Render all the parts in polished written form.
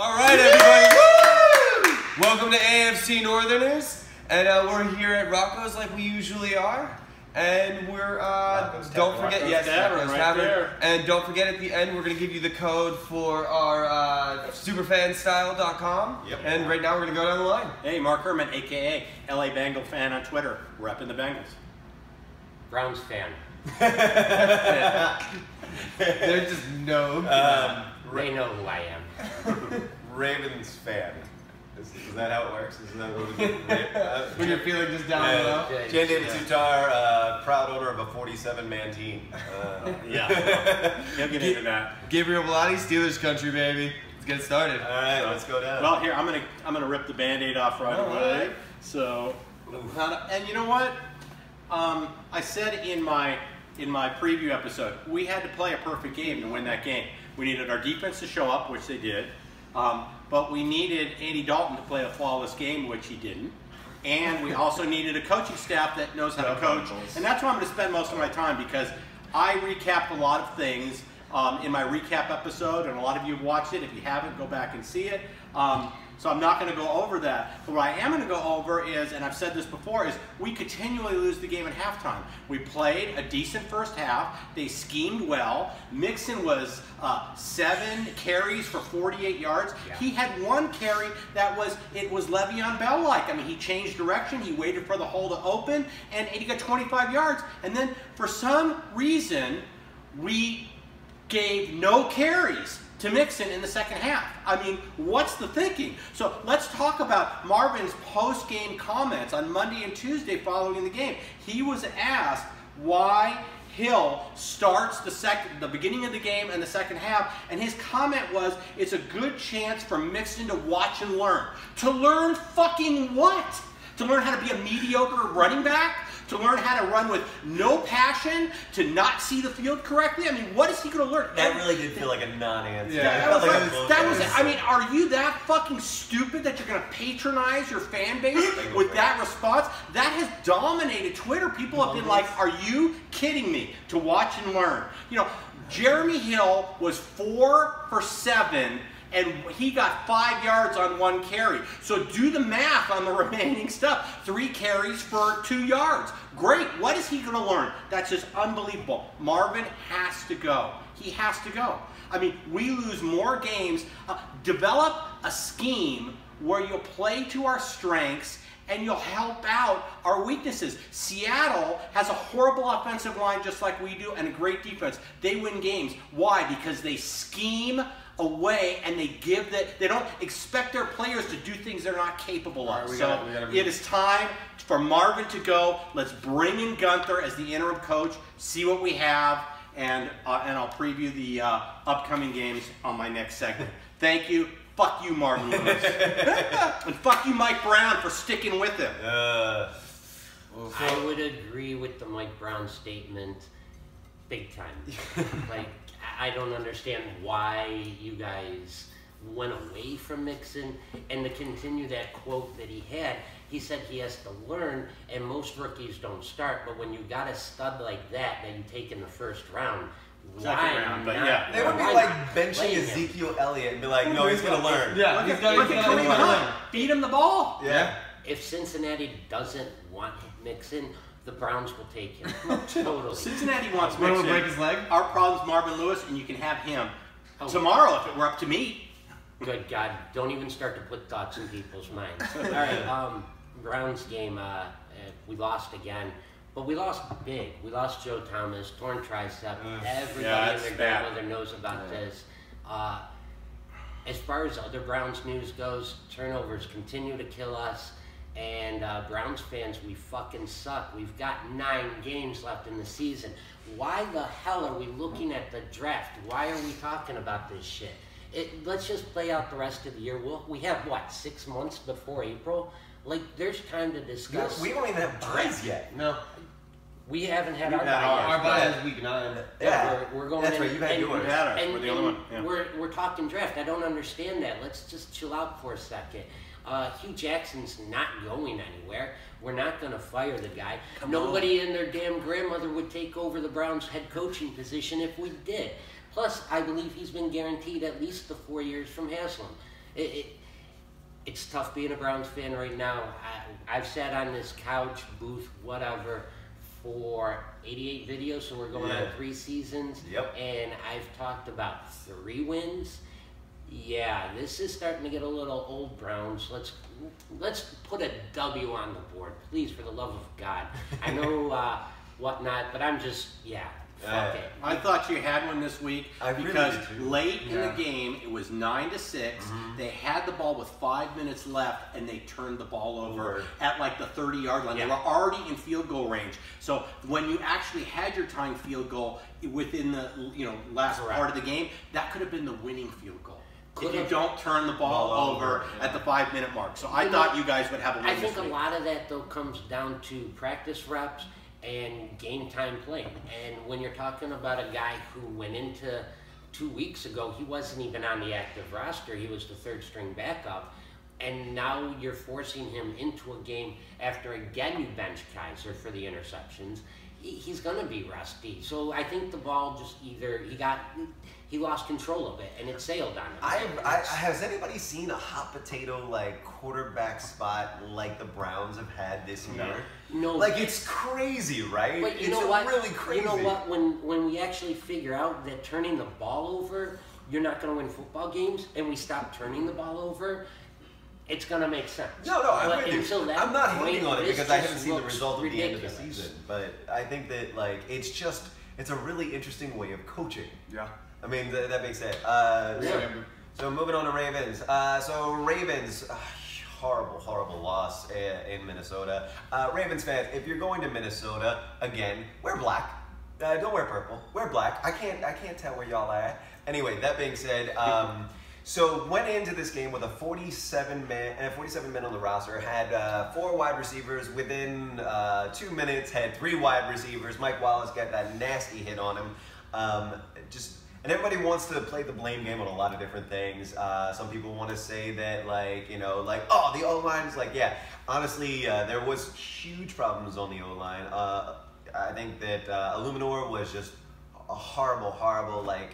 All right, everybody. Woo! Welcome to AFC Northerners, and we're here at Rocco's like we usually are, and we're don't forget Rocco's Tavern, and don't forget at the end we're gonna give you the code for our superfanstyle.com. Yep. And right now we're gonna go down the line. Hey, Mark Herman, aka LA Bengal fan on Twitter, repping the Bengals. Browns fan. There's just no. They know who I am. Ravens fan. Is that how it works? Is that what it is? When you're feeling just down below. Jan David Sutar, proud owner of a 47-man team. Yeah, he'll get into that. Gabriel Bellotti, Steelers country, baby. Let's get started. All right, let's go down. Well, here I'm gonna rip the Band-Aid off right away. Right. So, and you know what? I said in my preview episode, we had to play a perfect game to win that game. We needed our defense to show up, which they did, but we needed Andy Dalton to play a flawless game, which he didn't. And we also needed a coaching staff that knows how to coach. And that's where I'm going to spend most of my time, because I recapped a lot of things in my recap episode, and a lot of you have watched it. If you haven't, go back and see it. So I'm not going to go over that. But what I am going to go over is, and I've said this before, is we continually lose the game at halftime. We played a decent first half. They schemed well. Mixon was 7 carries for 48 yards. Yeah. He had 1 carry that was Le'Veon Bell-like. I mean, he changed direction. He waited for the hole to open, and he got 25 yards. And then for some reason, we gave no carries to Mixon in the second half. I mean, what's the thinking? So let's talk about Marvin's post-game comments on Monday and Tuesday following the game. He was asked why Hill starts the beginning of the game and the second half, and his comment was, it's a good chance for Mixon to watch and learn. To learn fucking what? To learn how to be a mediocre running back? To learn how to run with no passion, to not see the field correctly? I mean, what is he going to learn? That really did feel like a non-answer. Yeah, that was I mean, are you that fucking stupid that you're going to patronize your fan base with that response? That has dominated Twitter. People have been like, are you kidding me? To watch and learn. You know, Jeremy Hill was 4 for 7, and he got 5 yards on 1 carry. So do the math on the remaining stuff. 3 carries for 2 yards. Great. What is he going to learn? That's just unbelievable. Marvin has to go. He has to go. I mean, we lose more games. Develop a scheme where you'll play to our strengths and you'll help out our weaknesses. Seattle has a horrible offensive line just like we do, and a great defense. They win games. Why? Because they scheme away, and they don't expect their players to do things they're not capable of. So it is time for Marvin to go. Let's bring in Gunther as the interim coach, see what we have, and I'll preview the upcoming games on my next segment. Thank you. Fuck you, Marvin Lewis. And fuck you, Mike Brown, for sticking with him. I would agree with the Mike Brown statement big time. Like, I don't understand why you guys went away from Mixon. And to continue that quote that he had, he said he has to learn, and most rookies don't start. But when you got a stud like that you take in the first round, they would be like benching Ezekiel Elliott and be like, no, he's going to learn. Yeah, look at Kareem Hunt. Feed him the ball. Yeah. If Cincinnati doesn't want Mixon, the Browns will take him. Totally. Cincinnati wants Mixon. Break his leg? Our problem's Marvin Lewis, and you can have him tomorrow if it were up to me. Good God. Don't even start to put thoughts in people's minds. All right, Browns game, we lost again. But we lost big. We lost Joe Thomas, torn tricep. Everybody and their grandmother knows about this. As far as other Browns news goes, turnovers continue to kill us. And Browns fans, we fucking suck. We've got 9 games left in the season. Why the hell are we looking at the draft? Why are we talking about this shit? Let's just play out the rest of the year. We have, what, 6 months before April? Like, there's time to discuss. We don't even have buys yet. No. We haven't had our buy yet. Our buy is week 9. Yeah. We're going That's in, right, you had yours. And we're the only one. Yeah. We're talking draft. I don't understand that. Let's just chill out for a second. Hugh Jackson's not going anywhere. We're not going to fire the guy. Nobody and their damn grandmother would take over the Browns head coaching position if we did. Plus, I believe he's been guaranteed at least the 4 years from Haslam. It's tough being a Browns fan right now. I've sat on this couch, booth, whatever, for 88 videos, so we're going on 3 seasons. Yep. And I've talked about 3 wins. Yeah, this is starting to get a little old, Browns. Let's put a W on the board, please, for the love of God. I know whatnot, but I'm just, fuck it. I thought you had one this week because late in the game, it was 9-6. They had the ball with 5 minutes left, and they turned the ball over at like the 30-yard line. They were already in field goal range. So when you actually had your tying field goal within the last part of the game, that could have been the winning field goal. If you don't turn the ball over at the 5-minute mark. So I thought you guys would have a win. I think a lot of that, though, comes down to practice reps and game time playing. And when you're talking about a guy who went into 2 weeks ago, he wasn't even on the active roster. He was the 3rd string backup. And now you're forcing him into a game after, again, you bench Kaiser for the interceptions. He's going to be rusty. So I think the ball just he lost control of it, and it sailed on him. Has anybody seen a hot potato quarterback spot like the Browns have had this year? No. It's crazy, right? But it's really crazy. You know what? When we actually figure out that turning the ball over, you're not going to win football games, and we stop turning the ball over, it's going to make sense. No, I'm with you. I'm not point, hating on it because I haven't seen the result ridiculous. at the end of the season. But I think that it's a really interesting way of coaching. Yeah. I mean, that makes sense. So moving on to Ravens. Ravens, horrible loss in Minnesota. Ravens fans, if you're going to Minnesota, again, wear black. Don't wear purple. Wear black. I can't tell where y'all are at. Anyway, that being said, so went into this game with a 47 men on the roster. Had 4 wide receivers. Within 2 minutes, had 3 wide receivers. Mike Wallace got that nasty hit on him. And everybody wants to play the blame game on a lot of different things. Some people want to say that, oh, the O-line's honestly, there was huge problems on the O-line. I think that Illuminor was just a horrible at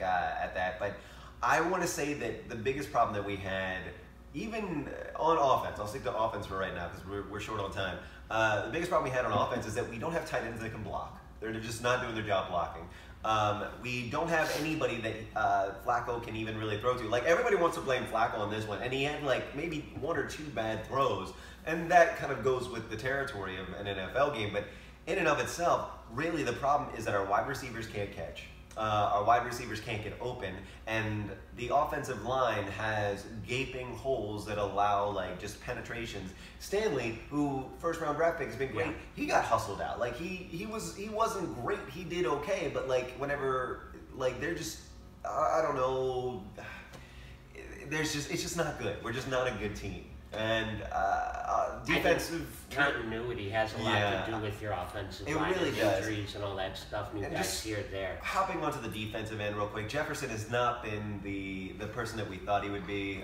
that. But I want to say that the biggest problem that we had, even on offense, I'll stick to offense for right now because we're short on time. The biggest problem we had on offense is that we don't have tight ends that can block. They're just not doing their job blocking. We don't have anybody that Flacco can even really throw to. Everybody wants to blame Flacco on this one, and he had maybe 1 or 2 bad throws, and that kind of goes with the territory of an NFL game. But in and of itself, really the problem is that our wide receivers can't catch. Our wide receivers can't get open, and the offensive line has gaping holes that allow just penetrations. Stanley, who 1st-round draft pick has been great, he got hustled out. He wasn't great. He did okay, but whenever they're just I don't know. It's just not good. We're just not a good team. And defensive continuity has a lot to do with your offensive line, really and does. Injuries and all that stuff. New guys here and there. Hopping onto the defensive end real quick, Jefferson has not been the person that we thought he would be.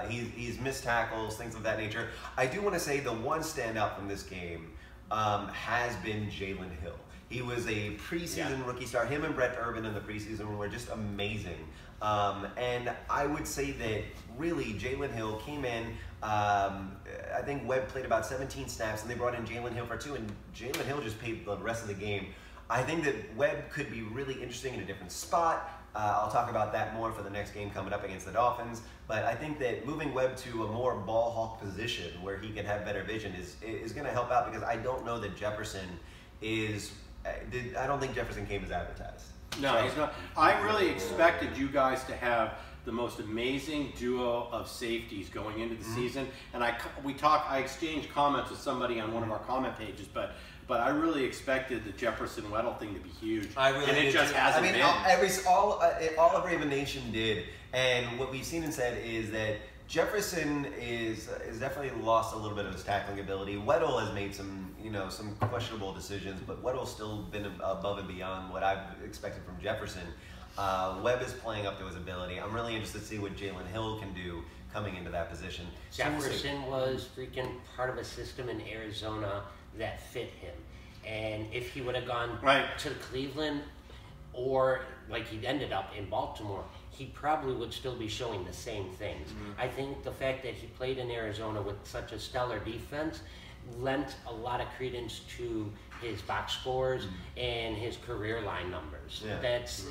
He's missed tackles, things of that nature. I do want to say the one standout from this game has been Jalen Hill. He was a preseason rookie star. Him and Brett Urban in the preseason were just amazing. And I would say that really Jalen Hill came in. I think Webb played about 17 snaps, and they brought in Jalen Hill for 2, and Jalen Hill just played the rest of the game. I think that Webb could be really interesting in a different spot. I'll talk about that more for the next game coming up against the Dolphins. But I think that moving Webb to a more ball hawk position where he can have better vision is going to help out, because I don't know that Jefferson is. I don't think Jefferson came as advertised. No, he's not. I really expected you guys to have the most amazing duo of safeties going into the season, and I exchanged comments with somebody on one of our comment pages, but I really expected the Jefferson Weddle thing to be huge, and it just hasn't been. All of Raven Nation did, and what we've seen and said is that Jefferson is definitely lost a little bit of his tackling ability. Weddle has made some questionable decisions, but Weddle's still been above and beyond what I've expected from Jefferson. Webb is playing up to his ability. I'm really interested to see what Jalen Hill can do coming into that position. Jefferson was freaking part of a system in Arizona that fit him. And if he would have gone to Cleveland, or like he ended up in Baltimore, he probably would still be showing the same things. I think the fact that he played in Arizona with such a stellar defense lent a lot of credence to his box scores and his career line numbers. Yeah. That's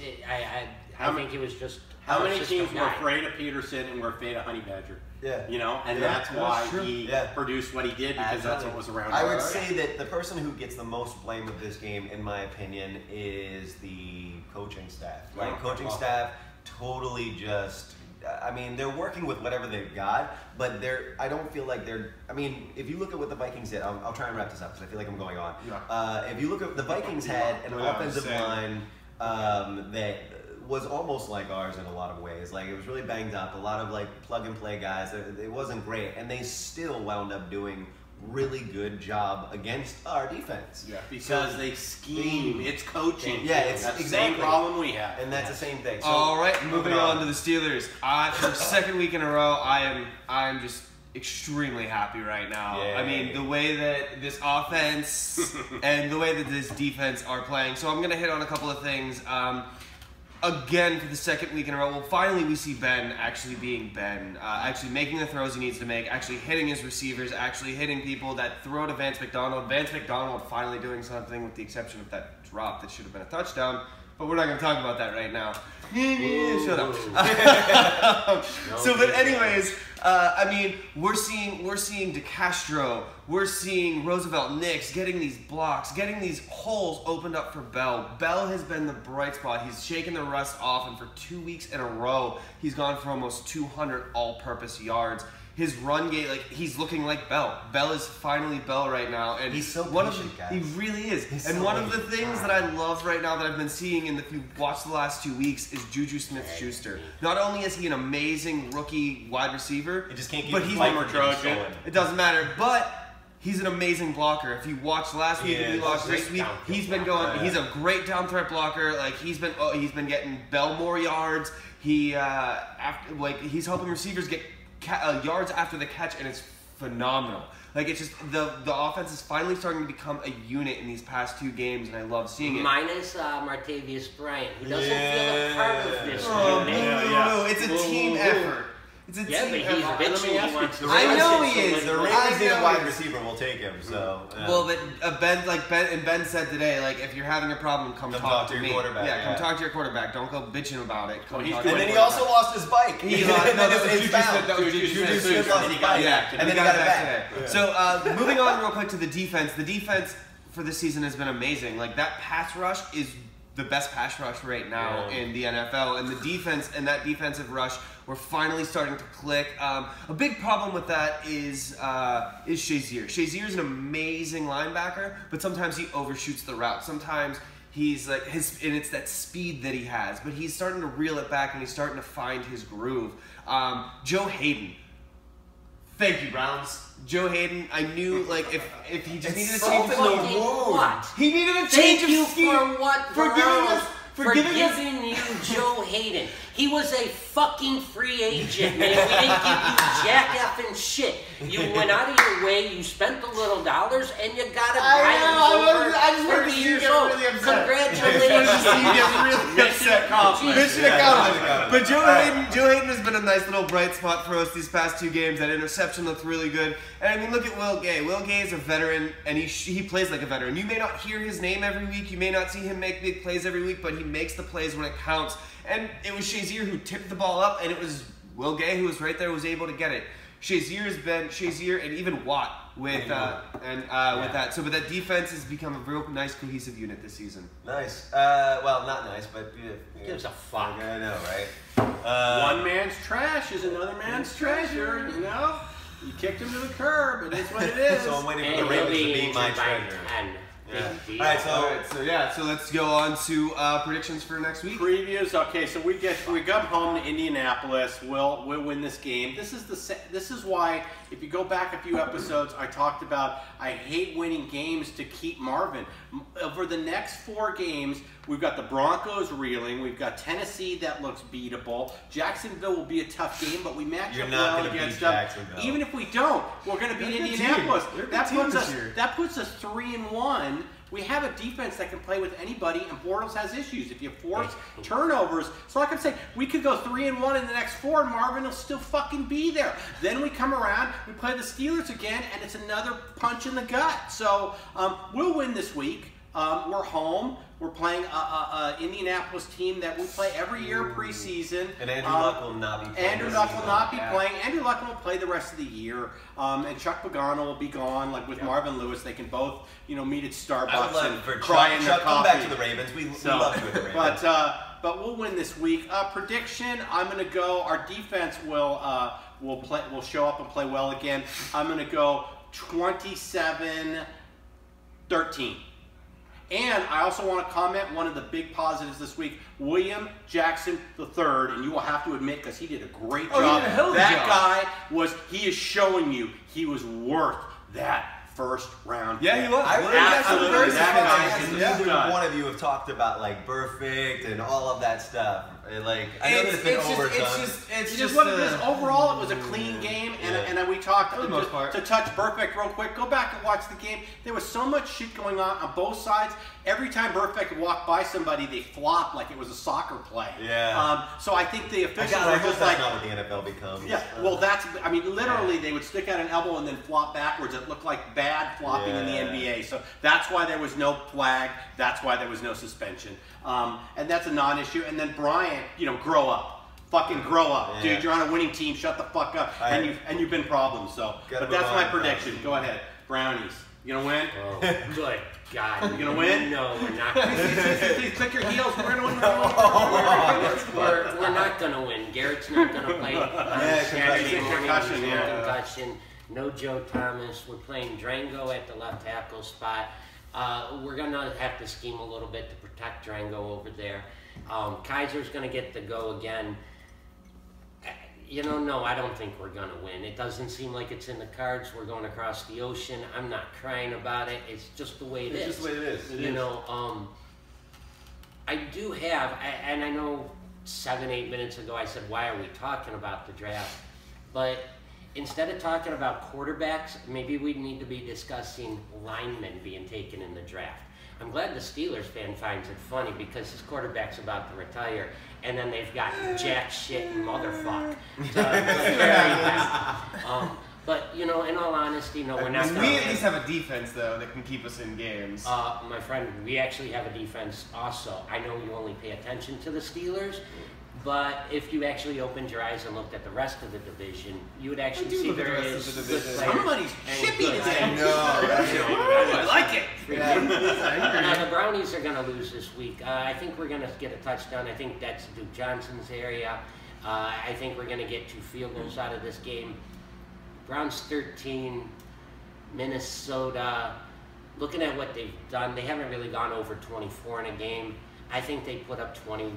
I think it was just how many teams were afraid of Peterson and were afraid of Honey Badger? Yeah. You know, and that's why he produced what he did, because that's what was around. I would say that the person who gets the most blame of this game, in my opinion, is the coaching staff. Like, coaching staff totally just, I mean, they're working with whatever they've got, but I don't feel like they're, I mean, if you look at what the Vikings did, I'll try and wrap this up because I feel like I'm going on. If you look at, the Vikings had an offensive line that was almost like ours in a lot of ways. Like, it was really banged up, a lot of like plug and play guys. It wasn't great, and they still wound up doing really good job against our defense. Yeah, because they scheme. It's coaching. Yeah, it's that's exactly the same problem we have. And that's the same thing. So, all right, moving on to the Steelers. For the second week in a row, I'm just extremely happy right now. I mean, the way that this offense and the way that this defense are playing. So I'm going to hit on a couple of things. Again, for the second week in a row, well, finally we see Ben actually being Ben, actually making the throws he needs to make, actually hitting his receivers, actually hitting people. That throw to Vance McDonald. Vance McDonald finally doing something, with the exception of that drop that should have been a touchdown. But we're not going to talk about that right now. Shut up. But anyways, I mean, we're seeing DeCastro, we're seeing Roosevelt Nix getting these blocks, getting these holes opened up for Bell. Bell has been the bright spot. He's shaken the rust off, and for 2 weeks in a row, he's gone for almost 200 all-purpose yards. His run game, like, he's looking like Bell. Bell is finally Bell right now, and he's so patient, guys. He really is. He's and one of the things that I love right now that I've been seeing, and if you watch the last 2 weeks, is Juju Smith-Schuster. Not only is he an amazing rookie wide receiver, he just can't keep but he's former Trojan. It doesn't matter, but he's an amazing blocker. If you watched last week and you watched this week, he's been going. He's a great down threat blocker. Like, he's been getting Bell more yards. He's helping receivers get yards after the catch, and it's phenomenal. Like, it's just the offense is finally starting to become a unit in these past 2 games, and I love seeing it. Minus Martavius Bryant, who doesn't feel a part of this unit. No, it's a team effort. It's a team effort. But he's bitching. He wants to. I know he is. The Ravens need a wide receiver. We'll take him. So. Well, but Ben said today, like, if you're having a problem, come talk to your me. Quarterback. Yeah, come talk to your quarterback. Don't go bitching about it. And then he also lost his bike. He lost. No, that was Juju Smith lost his bike. Yeah, and then he got it back today. So moving on real quick to the defense. The defense for this season has been amazing. Like, that pass rush is the best pass rush right now in the NFL, and the defense and that defensive rush, we're finally starting to click. A big problem with that is Shazier. Shazier is an amazing linebacker, but sometimes he overshoots the route. Sometimes he's like and it's that speed that he has, but he's starting to reel it back, and he's starting to find his groove. Joe Hayden. Thank you, Browns. Joe Hayden, I knew, like, if he just needed a change of what? He needed a change of scheme. For what? For giving you Joe Hayden. He was a fucking free agent, man. We didn't give you jack effing shit. You went out of your way, you spent the little dollars, and you got a guy who's over 30 years old. Congratulations. Mission accomplished. But Joe Hayden has been a nice little bright spot for us these past 2 games. That interception looked really good. And I mean, look at Will Gay. Will Gay is a veteran, and he plays like a veteran. You may not hear his name every week. You may not see him make big plays every week, but he makes the plays when it counts. And it was Shazier who tipped the ball up, and it was Will Gay who was right there, was able to get it. Shazier and even Watt with that. So, but that defense has become a real nice cohesive unit this season. Nice. Well, not nice, but gives a fuck. I know, right? One man's trash is another man's treasure. You know, you kicked him to the curb, and it's what it is. So I'm waiting for the Ravens to be my treasure. Yeah. So let's go on to predictions for next week. Previews. Okay, so we come home to Indianapolis. We'll win this game. This is why, if you go back a few episodes, I talked about I hate winning games to keep Marvin. Over the next 4 games, we've got the Broncos reeling. We've got Tennessee that looks beatable. Jacksonville will be a tough game, but we match up well against them. Even if we don't, we're going to beat Indianapolis. That puts us 3-1 we have a defense that can play with anybody, and Bortles has issues. If you force turnovers, so like I'm saying, we could go 3-1 in the next 4, and Marvin will still fucking be there. Then we come around, we play the Steelers again, and it's another punch in the gut. So we'll win this week. We're home. We're playing an Indianapolis team that we play every year preseason. And Andrew Luck will not be playing. Andrew Luck will not be playing. Andrew Luck will play the rest of the year. And Chuck Pagano will be gone. Like with Marvin Lewis, they can both, meet at Starbucks and cry in their coffee. Come back to the Ravens. We love you with the Ravens. But we'll win this week. Prediction: I'm going to go. Our defense will show up and play well again. I'm going to go 27-13. And I also want to comment one of the big positives this week, William Jackson III, and you will have to admit, because he did a great job. That guy he is showing you he was worth that first round. Yeah, he was. Absolutely. Neither one of you have talked about like perfect and all of that stuff. Like I know it's been overdone. It's just what it is. Overall, it was a clean game, and we talked for the most part. To touch Burfict real quick. Go back and watch the game. There was so much shit going on both sides. Every time Burfict walked by somebody, they flopped like it was a soccer play. Yeah. So I think the officials I were hope just that's like, not what the NFL becomes. yeah. Well, literally, they would stick out an elbow and then flop backwards. It looked like bad flopping in the NBA. So that's why there was no flag. That's why there was no suspension. And that's a non-issue. And then Bryant, grow up. Fucking grow up, dude. You're on a winning team. Shut the fuck up. And you've been problems. So, but that's my prediction. Go ahead, Brownies. You gonna win? Oh, good God. You gonna win? No, we're not. Please click your heels. We're gonna win. We're not gonna win. Garrett's not gonna play on Saturday morning. Concussion. No Joe Thomas. We're playing Drango at the left tackle spot. We're gonna have to scheme a little bit to protect Drango over there. Kaiser's gonna get the go again. No, I don't think we're gonna win. It doesn't seem like it's in the cards. We're going across the ocean. I'm not crying about it. It's just the way it is. It's just the way it is. I do have, and I know 7-8 minutes ago I said, why are we talking about the draft? But instead of talking about quarterbacks, maybe we need to be discussing linemen being taken in the draft. I'm glad the Steelers fan finds it funny because his quarterback's about to retire, and then they've got jack shit and motherfuck to carry them. But, in all honesty, no, we're not going to We at least have a defense, though, that can keep us in games. My friend, we actually have a defense also. I know you only pay attention to the Steelers, but if you actually opened your eyes and looked at the rest of the division, you would actually see there is good players. Somebody's shippy today. I know. I like it. Now, the Brownies are going to lose this week. I think we're going to get a touchdown. I think that's Duke Johnson's area. I think we're going to get 2 field goals out of this game. Browns 13, Minnesota. Looking at what they've done, they haven't really gone over 24 in a game. I think they put up 20.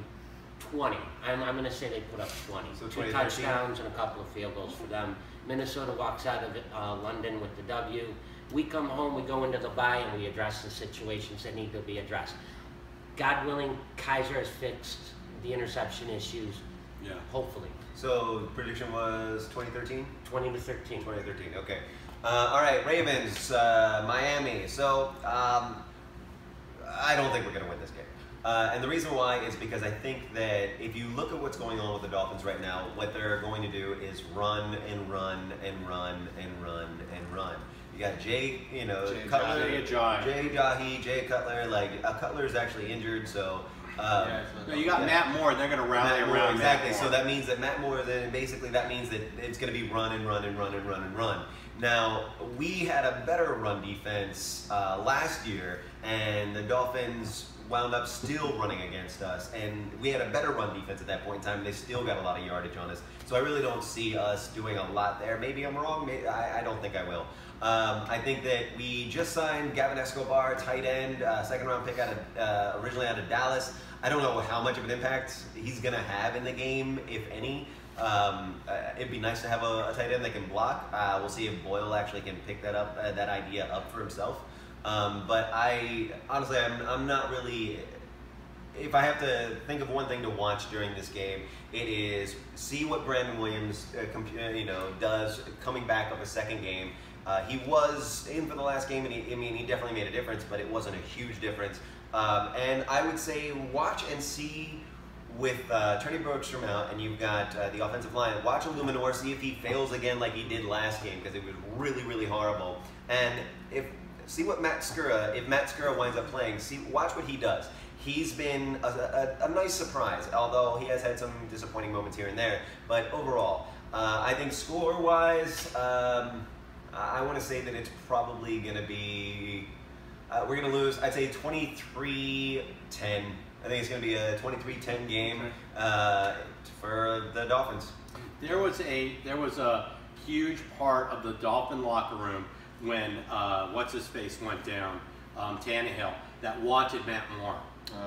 I'm going to say they put up 20. So 2 touchdowns and a couple of field goals for them. Minnesota walks out of London with the W. We come home, we go into the bye, and we address the situations that need to be addressed. God willing, Kaiser has fixed the interception issues. Yeah. Hopefully. So the prediction was 2013? 20-13. 2013, okay. All right, Ravens, Miami. So I don't think we're going to win this game. And the reason why is because I think that if you look at what's going on with the Dolphins right now, what they're going to do is run and run and run and run and run. You got Jay Cutler, Jay Cutler. Like Cutler's actually injured, so. You got Matt Moore. They're going to rally around. Exactly. So that means that Matt Moore. Then basically that means that it's going to be run and run and run and run and run. Now we had a better run defense last year, and the Dolphins wound up still running against us, and we had a better run defense at that point in time, and they still got a lot of yardage on us. So I really don't see us doing a lot there. Maybe I'm wrong. I don't think I will. I think that we just signed Gavin Escobar, tight end, 2nd round pick originally out of Dallas. I don't know how much of an impact he's going to have in the game, if any. It'd be nice to have a tight end that can block. We'll see if Boyle actually can pick that idea up for himself. But honestly, I'm not really if I have to think of one thing to watch during this game, it is see what Brandon Williams, does coming back of a second game. He was in for the last game, and he definitely made a difference, but it wasn't a huge difference. And I would say watch and see with Tony Brookstrom out, and you've got the offensive line. Watch Illuminor, see if he fails again like he did last game, because it was really, really horrible. And see what Matt Skura, if Matt Skura winds up playing, watch what he does. He's been a nice surprise, although he has had some disappointing moments here and there. But overall, I think score-wise, I want to say that it's probably going to be, we're going to lose, I'd say 23-10. I think it's going to be a 23-10 game for the Dolphins. There was a huge part of the Dolphin locker room when what's-his-face went down, Tannehill, that wanted Matt Moore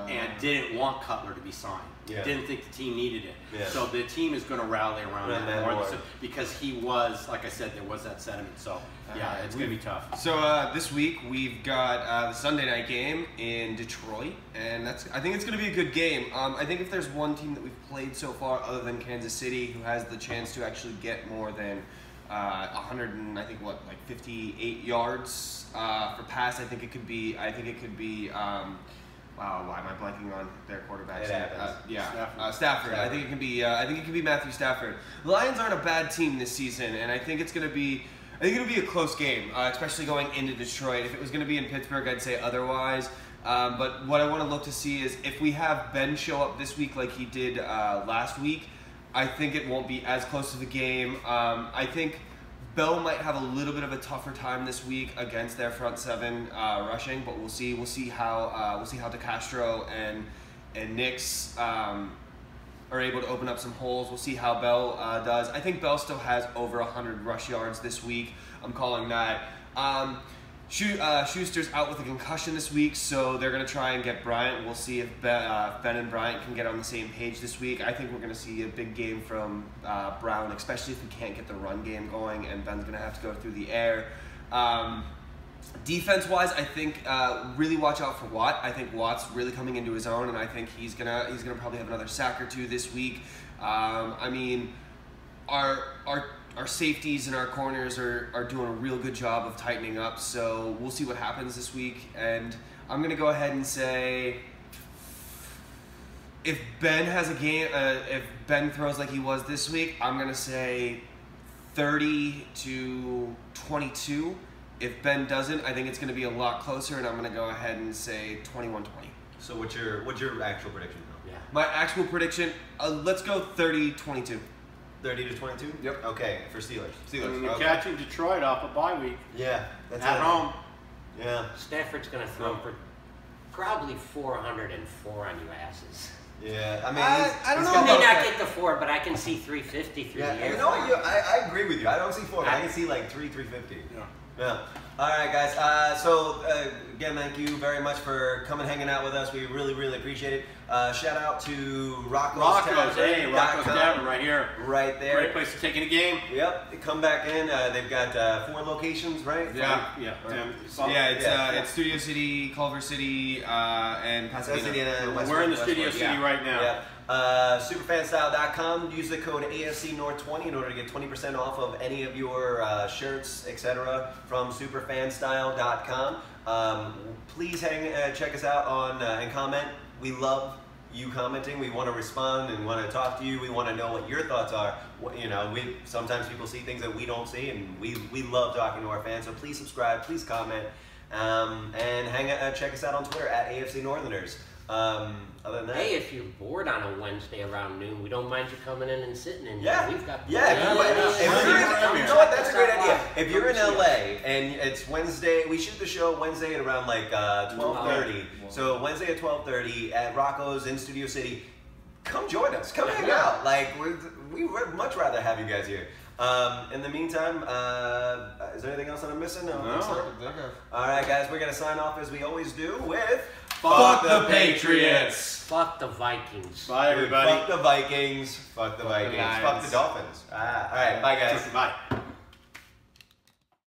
and didn't want Cutler to be signed. Yeah. Didn't think the team needed it. Yeah. So the team is going to rally around Matt Moore Moore. because he was, like I said, there was that sentiment. So yeah, it's going to be tough. So this week we've got the Sunday night game in Detroit, and I think it's going to be a good game. I think if there's one team that we've played so far, other than Kansas City, who has the chance to actually get more than 58 yards for pass, I think it could be. Wow, why am I blanking on their quarterback? Stafford. Stafford. I think it can be. I think it can be Matthew Stafford. The Lions aren't a bad team this season, and I think it'll be a close game, especially going into Detroit. If it was going to be in Pittsburgh, I'd say otherwise. But what I want to look to see is if we have Ben show up this week like he did last week, I think it won't be as close of a game. I think Bell might have a little bit of a tougher time this week against their front seven rushing, but we'll see. We'll see how DeCastro and Nix are able to open up some holes. We'll see how Bell does. I think Bell still has over 100 rush yards this week. I'm calling that. Schuster's out with a concussion this week, so they're going to try and get Bryant. We'll see if Ben and Bryant can get on the same page this week. I think we're going to see a big game from Brown, especially if we can't get the run game going, and Ben's going to have to go through the air. Defense-wise, I think really watch out for Watt. I think Watt's really coming into his own, and I think he's gonna probably have another sack or two this week. I mean, our safeties and our corners are doing a real good job of tightening up, so we'll see what happens this week. And I'm going to go ahead and say if Ben has a game, if Ben throws like he was this week, I'm going to say 30-22. If Ben doesn't, I think it's going to be a lot closer, and I'm going to go ahead and say 21-20. So what's your actual prediction though? Yeah. My actual prediction, let's go 30-22. 30-22? Yep. Okay, for Steelers. And you're catching Detroit off a bye week. Yeah, that's at home. Yeah. Stafford's going to throw for probably 404 on you asses. Yeah, I mean, I don't know. He may not get the 4, but I can see 350 through the air. You know what? I agree with you. I don't see 4, but I can see like 350. Yeah. All right, guys. Again, thank you very much for coming, hanging out with us. We really, really appreciate it. Shout out to Rocco's Tavern. Rocco's Tavern right here. Right there. Great place to take in a game. Yep. Come back in. They've got 4 locations, right? Yeah. It's Studio City, Culver City, and Pasadena. We're in the Studio City right now. Yeah. Superfanstyle.com. Use the code AFC North 20 in order to get 20% off of any of your shirts, etc. from Superfanstyle.com. Please check us out on and comment. We love you commenting. We want to respond and want to talk to you. We want to know what your thoughts are. Sometimes people see things that we don't see, and we love talking to our fans. So please subscribe, please comment, and check us out on Twitter at AFC Northerners. Other than that, hey, if you're bored on a Wednesday around noon, we don't mind you coming in and sitting in. Yeah, we've got you know what? That's a great idea. If you're in LA and it's Wednesday, we shoot the show Wednesday at around like 12:30. So Wednesday at 12:30 at Rocco's in Studio City. Come join us. Come hang out. Like we would much rather have you guys here. In the meantime, is there anything else that I'm missing? No. All right, guys, we're gonna sign off as we always do with. Fuck the Patriots. Fuck the Vikings. Bye, everybody. Fuck the Vikings. Fuck the Vikings. Fuck the Dolphins. All right, bye, guys. Bye.